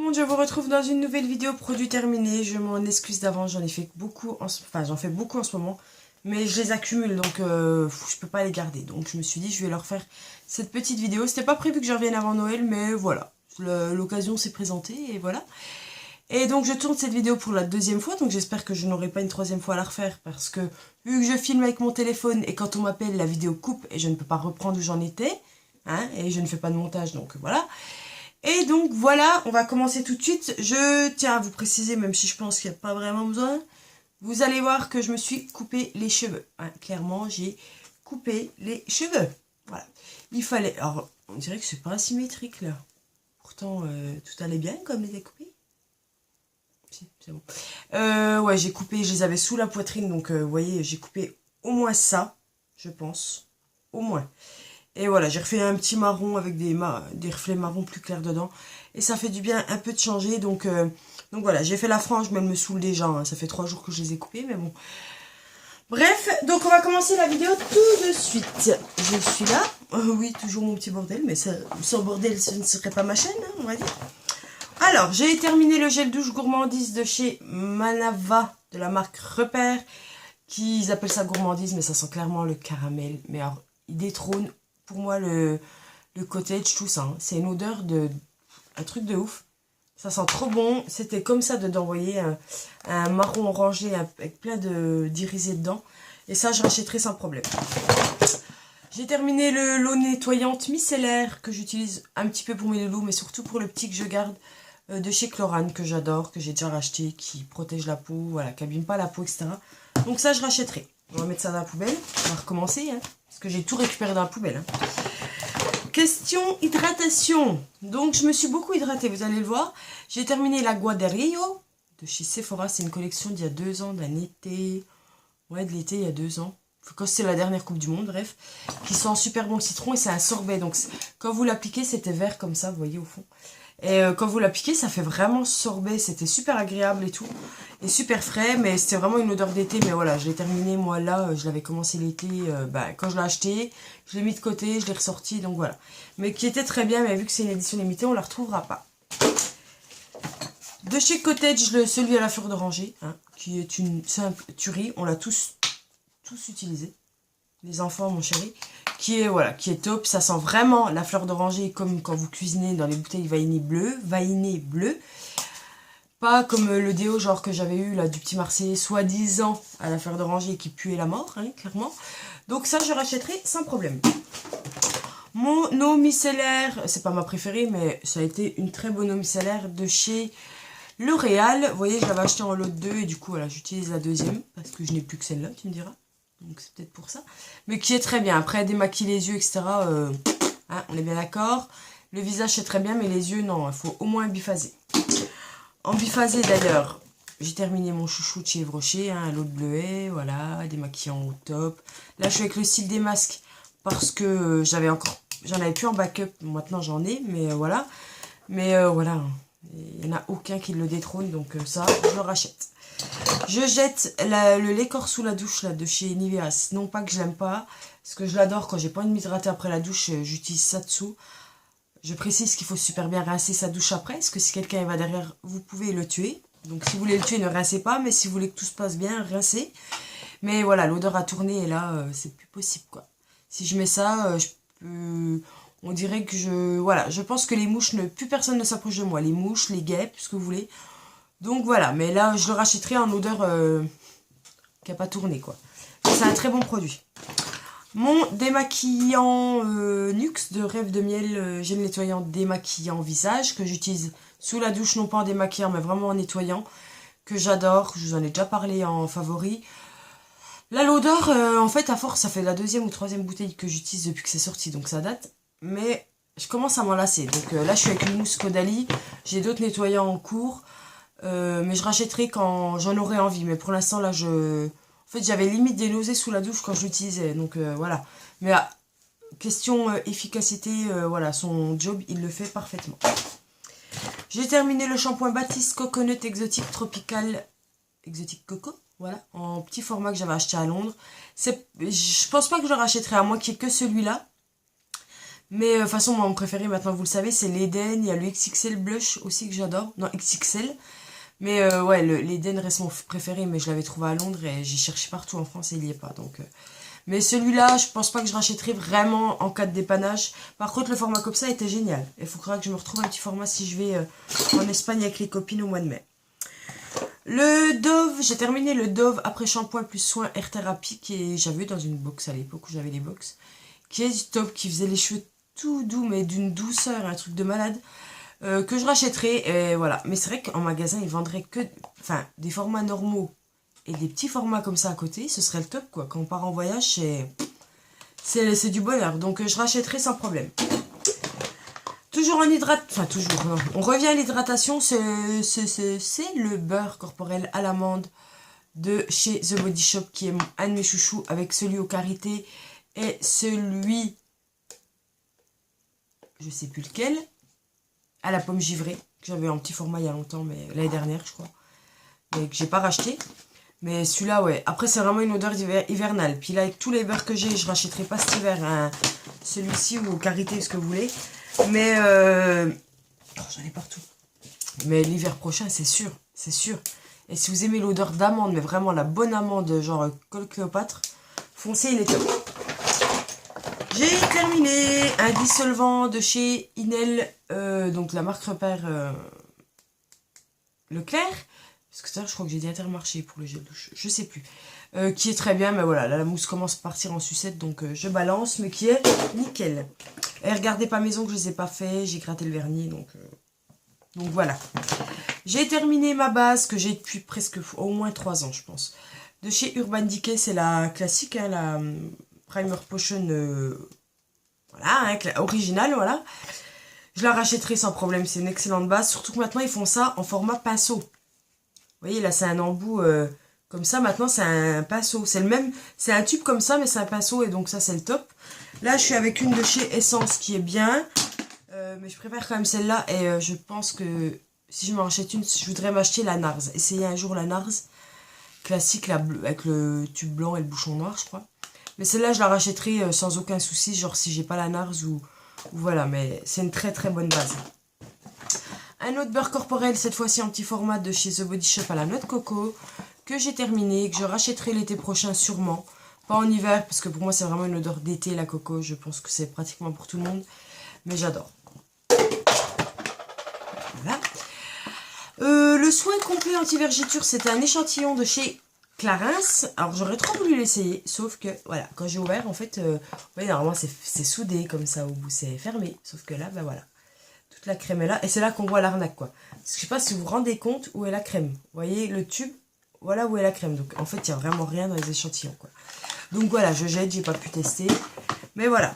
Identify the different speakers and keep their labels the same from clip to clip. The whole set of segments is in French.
Speaker 1: monde, je vous retrouve dans une nouvelle vidéo produit terminé. Je m'en excuse d'avance, j'en fais beaucoup en ce moment, mais je les accumule donc je peux pas les garder. Donc je me suis dit je vais leur faire cette petite vidéo. C'était pas prévu que je revienne avant Noël, mais voilà, l'occasion s'est présentée et voilà. Et donc je tourne cette vidéo pour la deuxième fois, donc j'espère que je n'aurai pas une troisième fois à la refaire parce que vu que je filme avec mon téléphone et quand on m'appelle la vidéo coupe et je ne peux pas reprendre où j'en étais, hein, et je ne fais pas de montage donc voilà. Et donc voilà, on va commencer tout de suite. Je tiens à vous préciser, même si je pense qu'il n'y a pas vraiment besoin, vous allez voir que je me suis coupé les cheveux. Hein, clairement, j'ai coupé les cheveux. Voilà. Il fallait... Alors, on dirait que c'est pas asymétrique là. Pourtant, tout allait bien comme les découpé. Si, c'est bon. Ouais, j'ai coupé, je les avais sous la poitrine, donc vous voyez, j'ai coupé au moins ça, je pense. Au moins. Et voilà, j'ai refait un petit marron avec des reflets marron plus clairs dedans. Et ça fait du bien un peu de changer. Donc voilà, j'ai fait la frange, mais elle me saoule déjà. Hein. Ça fait 3 jours que je les ai coupés, mais bon. Bref, donc on va commencer la vidéo tout de suite. Je suis là. Oui, toujours mon petit bordel, mais ça, sans bordel, ce ne serait pas ma chaîne, hein, on va dire. Alors, j'ai terminé le gel douche gourmandise de chez Manava, de la marque Repère. Ils appellent ça gourmandise, mais ça sent clairement le caramel. Mais alors, il détrône pour moi le cottage, tout ça. Hein. C'est une odeur de... un truc de ouf. Ça sent trop bon. C'était comme ça d'envoyer un marron orangé avec plein d'irisés dedans. Et ça, je rachèterai sans problème. J'ai terminé l'eau nettoyante micellaire que j'utilise un petit peu pour mes loulous, mais surtout pour le petit que je garde de chez Chlorane, que j'adore, que j'ai déjà racheté, qui protège la peau, voilà, qui abîme pas la peau, etc. Donc ça, je rachèterai. On va mettre ça dans la poubelle. On va recommencer, hein, parce que j'ai tout récupéré dans la poubelle. Hein. Question hydratation. Donc, je me suis beaucoup hydratée, vous allez le voir. J'ai terminé l'Agua de Rio de chez Sephora. C'est une collection d'il y a 2 ans, d'un été. Ouais, de l'été, il y a 2 ans. Quand c'est la dernière Coupe du Monde, bref. Qui sent super bon le citron et c'est un sorbet. Donc, quand vous l'appliquez, c'était vert comme ça, vous voyez au fond. Et quand vous l'appliquez, ça fait vraiment sorbet. C'était super agréable et tout. Et super frais, mais c'était vraiment une odeur d'été. Mais voilà, je l'ai terminé, moi, là. Je l'avais commencé l'été. Quand je l'ai acheté, je l'ai mis de côté, je l'ai ressorti. Donc voilà. Mais qui était très bien, mais vu que c'est une édition limitée, on la retrouvera pas. De chez Cottage, celui à la fleur d'oranger, hein, qui est une simple tuerie. On l'a tous utilisé. Les enfants, mon chéri. Qui est top. Ça sent vraiment la fleur d'oranger comme quand vous cuisinez dans les bouteilles vainé bleu. Pas comme le déo genre que j'avais eu là du petit Marseillais, soi-disant à la fleur d'oranger qui puait la mort, hein, clairement. Donc ça, je rachèterai sans problème. Mon eau micellaire, c'est pas ma préférée, mais ça a été une très bonne eau micellaire de chez L'Oréal. Vous voyez, je l'avais acheté en lot de 2 et du coup, voilà, j'utilise la deuxième parce que je n'ai plus que celle-là, tu me diras. Donc c'est peut-être pour ça. Mais qui est très bien. Après, démaquiller les yeux, etc. Hein, on est bien d'accord. Le visage, c'est très bien, mais les yeux, non. Il faut au moins biphaser. En biphasé, d'ailleurs, j'ai terminé mon chouchou de chez Yves Rocher. Hein, l'eau de bleuet, voilà. Démaquillant au top. Là, je suis avec le style des masques. Parce que j'en avais plus en backup. Maintenant, j'en ai, mais voilà. Mais voilà. Il n'y en a aucun qui le détrône. Donc ça, je le rachète. Je jette le lait corps sous la douche là, de chez Nivea. Non pas que je l'aime pas, parce que je l'adore. Quand j'ai pas envie de m'hydrater après la douche, j'utilise ça dessous. Je précise qu'il faut super bien rincer sa douche après, parce que si quelqu'un va derrière, vous pouvez le tuer. Donc si vous voulez le tuer, ne rincez pas, mais si vous voulez que tout se passe bien, rincez. Mais voilà, l'odeur a tourné et là, c'est plus possible quoi. Si je mets ça, on dirait que voilà, je pense que les mouches, plus personne ne s'approche de moi. Les mouches, les guêpes, ce que vous voulez. Donc voilà, mais là je le rachèterai en odeur qui n'a pas tourné quoi. C'est un très bon produit. Mon démaquillant Nuxe de Rêve de Miel, gel nettoyant démaquillant visage que j'utilise sous la douche, non pas en démaquillant mais vraiment en nettoyant, que j'adore, je vous en ai déjà parlé en favori. Là l'odeur, en fait à force ça fait la 2e ou 3e bouteille que j'utilise depuis que c'est sorti, donc ça date. Mais je commence à m'en lasser, donc là je suis avec une mousse Caudalie, j'ai d'autres nettoyants en cours. Mais je rachèterai quand j'en aurai envie. Mais pour l'instant, là, en fait, j'avais limite des nausées sous la douche quand je l'utilisais. Donc, voilà. Mais question efficacité, voilà, son job, il le fait parfaitement. J'ai terminé le shampoing Baptiste Coconut Exotique Tropical. Exotique Coco, voilà. En petit format que j'avais acheté à Londres. Je pense pas que je le rachèterai, à moins qu'il n'y ait que celui-là. Mais de toute façon, moi, mon préféré, maintenant, vous le savez, c'est l'Eden. Il y a le XXL Blush aussi que j'adore. Non, XXL. Mais ouais, l'Eden reste mon préféré, mais je l'avais trouvé à Londres et j'ai cherché partout en France et il n'y est pas. Donc, mais celui-là, je pense pas que je rachèterai vraiment en cas de dépannage. Par contre, le format comme ça était génial. Il faudra que je me retrouve un petit format si je vais en Espagne avec les copines au mois de mai. Le Dove, j'ai terminé le Dove après shampoing plus soin Air Therapy qui j'avais dans une box à l'époque où j'avais les box. Qui est du top, qui faisait les cheveux tout doux mais d'une douceur, un truc de malade. Que je rachèterai et voilà. Mais c'est vrai qu'en magasin, ils vendraient que des formats normaux et des petits formats comme ça à côté. Ce serait le top quoi. Quand on part en voyage, c'est du bonheur. Donc je rachèterai sans problème. Toujours en hydratation, enfin toujours, non. On revient à l'hydratation, c'est le beurre corporel à l'amande de chez The Body Shop qui est un de mes chouchous avec celui au karité et celui, je sais plus lequel, à la pomme givrée, que j'avais en petit format il y a longtemps, mais l'année dernière je crois, mais que j'ai pas racheté. Mais celui-là, ouais. Après, c'est vraiment une odeur hivernale. Puis là, avec tous les beurres que j'ai, je rachèterai pas cet hiver hein, celui-ci ou au karité, ce que vous voulez. Mais j'en ai partout. Mais l'hiver prochain, c'est sûr, c'est sûr. Et si vous aimez l'odeur d'amande, mais vraiment la bonne amande, genre col Cléopâtre, foncez, il est top. J'ai terminé un dissolvant de chez Inel, donc la marque repère Leclerc. Parce que ça, je crois que j'ai dit Intermarché pour le gel douche, je sais plus. Qui est très bien, mais voilà, là, la mousse commence à partir en sucette, donc je balance, mais qui est nickel. Et regardez pas mes ongles, je les ai pas fait, j'ai gratté le vernis, donc voilà. J'ai terminé ma base, que j'ai depuis presque au moins 3 ans, je pense. De chez Urban Decay, c'est la classique, hein, la Primer Potion, voilà, hein, originale, voilà. Je la rachèterai sans problème, c'est une excellente base, surtout que maintenant ils font ça en format pinceau. Vous voyez, là, c'est un embout comme ça. Maintenant, c'est un pinceau. C'est le même, c'est un tube comme ça, mais c'est un pinceau. Et donc, ça, c'est le top. Là, je suis avec une de chez Essence qui est bien. Mais je préfère quand même celle-là. Et je pense que si je m'en rachète une, je voudrais m'acheter la NARS. Essayer un jour la NARS. Classique, la bleue, avec le tube blanc et le bouchon noir, je crois. Mais celle-là, je la rachèterai sans aucun souci. Genre, si j'ai pas la NARS ou voilà. Mais c'est une très, très bonne base. Un autre beurre corporel, cette fois-ci en petit format de chez The Body Shop à la noix de coco, que j'ai terminé, que je rachèterai l'été prochain sûrement. Pas en hiver, parce que pour moi c'est vraiment une odeur d'été la coco, je pense que c'est pratiquement pour tout le monde. Mais j'adore. Voilà. Le soin complet anti-vergiture, c'était un échantillon de chez Clarins. Alors j'aurais trop voulu l'essayer, sauf que voilà, quand j'ai ouvert, en fait, vous voyez, normalement c'est soudé comme ça au bout, c'est fermé. Sauf que là, ben voilà. Toute la crème est là. Et c'est là qu'on voit l'arnaque, quoi. Parce que je sais pas si vous vous rendez compte où est la crème. Vous voyez le tube, voilà où est la crème. Donc en fait, il n'y a vraiment rien dans les échantillons, quoi. Donc voilà, je jette, j'ai pas pu tester. Mais voilà.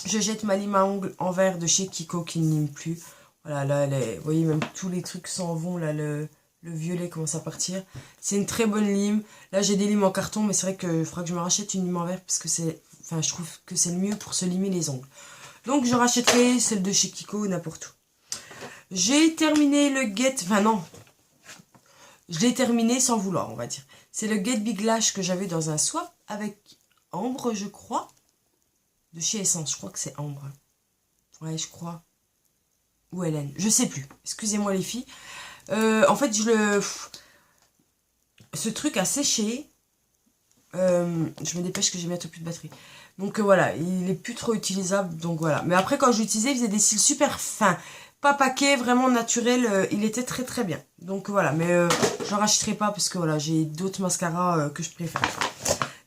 Speaker 1: Je jette ma lime à ongles en verre de chez Kiko qui ne lime plus. Voilà, là, vous voyez, même tous les trucs s'en vont, là, le violet commence à partir. C'est une très bonne lime. Là, j'ai des limes en carton, mais c'est vrai qu'il faudra que je me rachète une lime en verre parce que c'est, enfin, je trouve que c'est le mieux pour se limer les ongles. Donc je rachèterai celle de chez Kiko n'importe où. J'ai terminé le Get... Enfin non. Je l'ai terminé sans vouloir, on va dire. C'est le Get Big Lash que j'avais dans un swap avec Ambre, je crois. De chez Essence, je crois que c'est Ambre. Ouais, je crois. Ou Hélène, je sais plus. Excusez-moi les filles. En fait, ce truc a séché. Je me dépêche que j'ai bientôt plus de batterie. Donc voilà, il est plus trop utilisable, donc voilà. Mais après, quand je l'utilisais, il faisait des cils super fins. Pas paquets, vraiment naturel, il était très très bien. Donc voilà, mais j'en rachèterai pas parce que voilà, j'ai d'autres mascaras que je préfère.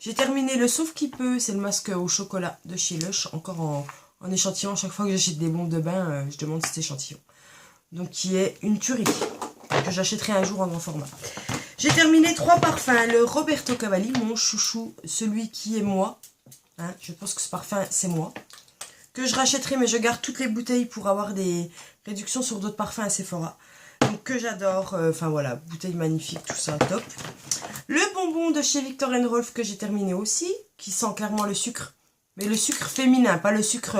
Speaker 1: J'ai terminé le Sauf qui peut, c'est le masque au chocolat de chez Lush, encore en échantillon. À chaque fois que j'achète des bombes de bain, je demande cet échantillon. Donc qui est une tuerie, que j'achèterai un jour en grand format. J'ai terminé 3 parfums. Le Roberto Cavalli, mon chouchou, celui qui est moi. Hein, je pense que ce parfum, c'est moi. Que je rachèterai, mais je garde toutes les bouteilles pour avoir des réductions sur d'autres parfums à Sephora. Donc que j'adore. Enfin voilà, bouteille magnifique, tout ça, top. Le bonbon de chez Viktor & Rolf que j'ai terminé aussi, qui sent clairement le sucre. Mais le sucre féminin, pas le sucre,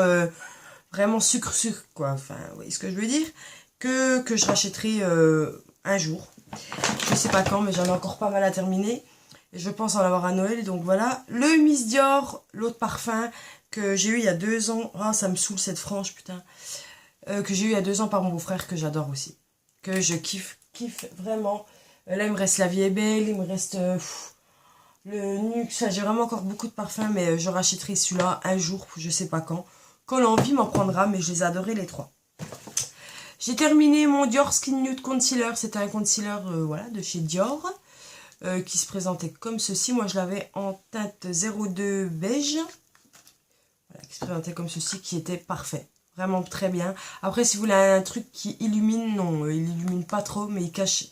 Speaker 1: vraiment sucre, quoi. Enfin, vous voyez ce que je veux dire. Que je rachèterai un jour. Je sais pas quand, mais j'en ai encore pas mal à terminer. Et je pense en avoir à Noël, donc voilà. Le Miss Dior, l'autre parfum, que j'ai eu il y a 2 ans. Ah, ça me saoule cette frange, putain. Que j'ai eu il y a 2 ans par mon beau-frère, que j'adore aussi. Que je kiffe vraiment. Là, il me reste La Vie est belle, il me reste le Nuxe. Enfin, j'ai vraiment encore beaucoup de parfums, mais je rachèterai celui-là un jour, je sais pas quand. Quand l'envie m'en prendra, mais je les adorais les 3. J'ai terminé mon Dior Skin Nude Concealer. C'était un concealer voilà, de chez Dior. Qui se présentait comme ceci. Moi, je l'avais en teinte 02 beige. Voilà, qui se présentait comme ceci, qui était parfait. Vraiment très bien. Après, si vous voulez un truc qui illumine, non, il illumine pas trop, mais il cache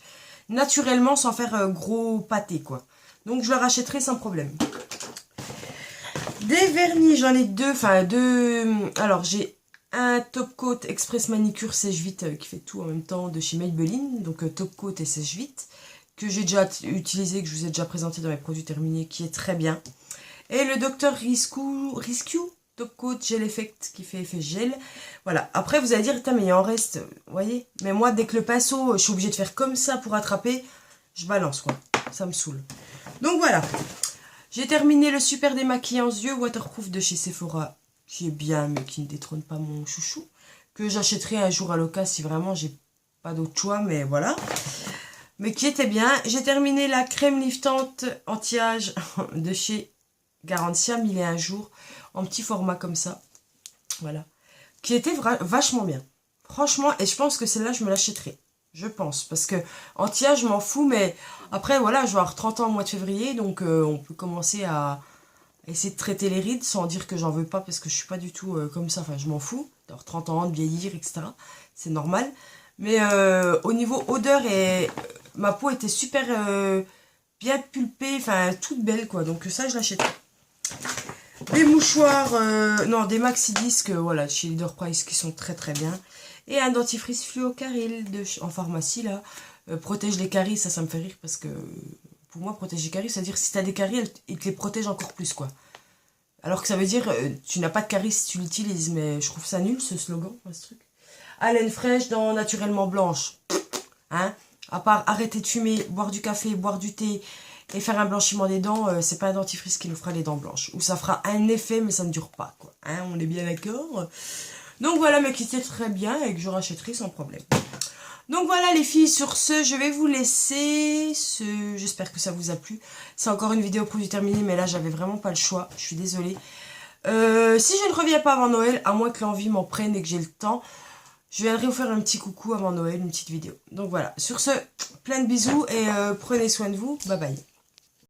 Speaker 1: naturellement sans faire gros pâté, quoi. Donc, je le rachèterai sans problème. Des vernis, j'en ai 2. Enfin, 2... Alors, j'ai un Top Coat Express Manicure sèche vite qui fait tout en même temps de chez Maybelline. Donc, Top Coat et sèche vite. Que j'ai déjà utilisé, que je vous ai déjà présenté dans mes produits terminés, qui est très bien. Et le Dr. Rescue Top Coat Gel Effect, qui fait effet gel. Voilà. Après, vous allez dire, mais il en reste, vous voyez. Mais moi, dès que le pinceau, je suis obligée de faire comme ça pour attraper, je balance, quoi. Ça me saoule. Donc, voilà. J'ai terminé le super démaquillant yeux waterproof de chez Sephora, qui est bien, mais qui ne détrône pas mon chouchou. Que j'achèterai un jour à l'occasion si vraiment j'ai pas d'autre choix, mais voilà. Mais qui était bien. J'ai terminé la crème liftante anti-âge de chez Garantia 1001 jours en petit format comme ça. Voilà. Qui était vachement bien. Franchement, et je pense que celle-là, je me l'achèterai. Je pense. Parce que anti-âge, je m'en fous. Mais après, voilà, je vais avoir 30 ans au mois de février. Donc, on peut commencer à essayer de traiter les rides sans dire que j'en veux pas. Parce que je suis pas du tout comme ça. Enfin, je m'en fous d'avoir 30 ans, de vieillir, etc. C'est normal. Mais au niveau odeur et... ma peau était super bien pulpée, enfin toute belle quoi. Donc ça, je l'achète. Des mouchoirs, non, des maxi disques, voilà, chez Leader Price qui sont très très bien. Et un dentifrice fluocaril en pharmacie là. Protège les caries, ça me fait rire parce que pour moi, protéger les caries, c'est-à-dire si tu as des caries, il te les protège encore plus quoi. Alors que ça veut dire tu n'as pas de caries si tu l'utilises, mais je trouve ça nul ce slogan, ce truc. Haleine fraîche, dents naturellement blanches. Hein? À part arrêter de fumer, boire du café, boire du thé et faire un blanchiment des dents, c'est pas un dentifrice qui nous fera les dents blanches. Ou ça fera un effet, mais ça ne dure pas, quoi. Hein? On est bien d'accord. Donc voilà, mais qui était très bien et que je rachèterai sans problème. Donc voilà les filles, sur ce, je vais vous laisser. J'espère que ça vous a plu. C'est encore une vidéo produit terminée, mais là, j'avais vraiment pas le choix. Je suis désolée. Si je ne reviens pas avant Noël, à moins que l'envie m'en prenne et que j'ai le temps, je viendrai vous faire un petit coucou avant Noël, une petite vidéo. Donc voilà, sur ce, plein de bisous et prenez soin de vous. Bye bye.